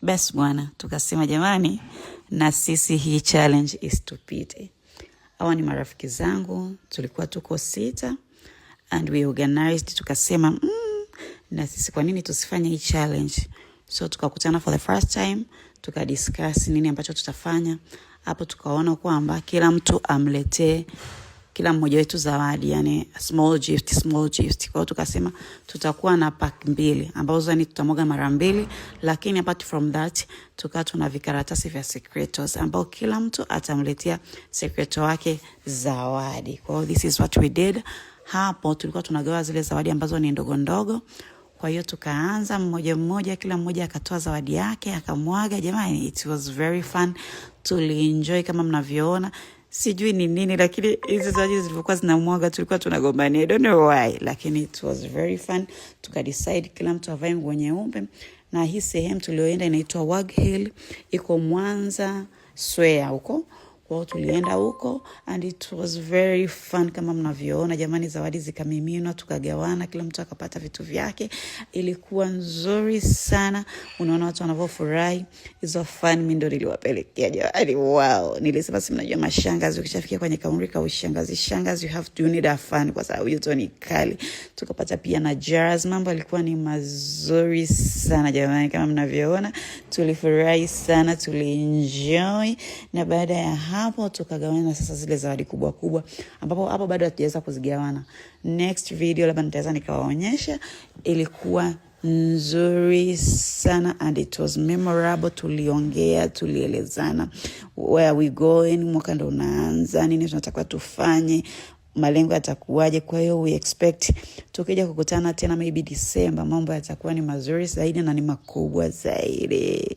Basi bwana, tukasema jamani, na sisi hii challenge isitupite. Hawa ni marafiki zangu, tulikuwa tuko 6 and we organized, tukasema na sisi kwa nini tusifanye hii challenge. So tukakutana for the first time, tukadiscuss nini ambacho tutafanya. Hapo tukaona kwamba kila mtu amletee kila mmoja wetu zawadi, yani small gift. Kwa hiyo tukasema tutakuwa na pack 2 ambazo ni tutamwaga mara 2, lakini apart from that tukawa tuna vikaratasi vya secretos ambao kila mtu atamletea secreto wake zawadi. Kwa hiyo this is what we did. Hapo tulikuwa tunagawa zile zawadi ambazo ni ndogo ndogo. Kwa hiyo tukaanza mmoja, kila mmoja akatoa zawadi yake, akamwaga. Jamani, it was very fun. Tulienjoy kama mnavyoona. Sijui ni nini, lakini hizo zawadi zilikuwa zinamwaga tulikuwa tunagombania. I don't know why, lakini it was very fun. Tukadecide kila mtu avae nguo nyeupe, na hii sehemu tulioenda inaitwa Wag Hill, iko Mwanza Swea huko. Kwa hiyo tulienda huko and it was very fun kama mnavyoona. Jamani, zawadi zikamiminwa, tukagawana, kila mtu akapata vitu vyake. Ilikuwa nzuri sana. Unaona watu wanavyofurahi. Hizo fun mimi ndo niliwapelekea jamani. Wow, nilisema si mnajua mashangazi ukishafikia kwenye kaumri ka ushangazi you need a fun kwa sababu hiyo ni kali. Tukapata pia na jars. Mambo yalikuwa ni mazuri sana jamani, kama mnavyoona. Tulifurahi sana, tulienjoy, na baada ya hapo tukagawana sasa zile zawadi kubwa ambapo hapo bado hatujaweza kuzigawana. Next video labda nitaweza nikawaonyesha. Ilikuwa nzuri sana and it was memorable. Tuliongea, tulielezana where we going, mwaka ndo unaanza, nini tunataka tufanye, malengo yatakuwaje. Kwa hiyo we expect tukija kukutana tena maybe December, mambo yatakuwa ni mazuri zaidi na ni makubwa zaidi.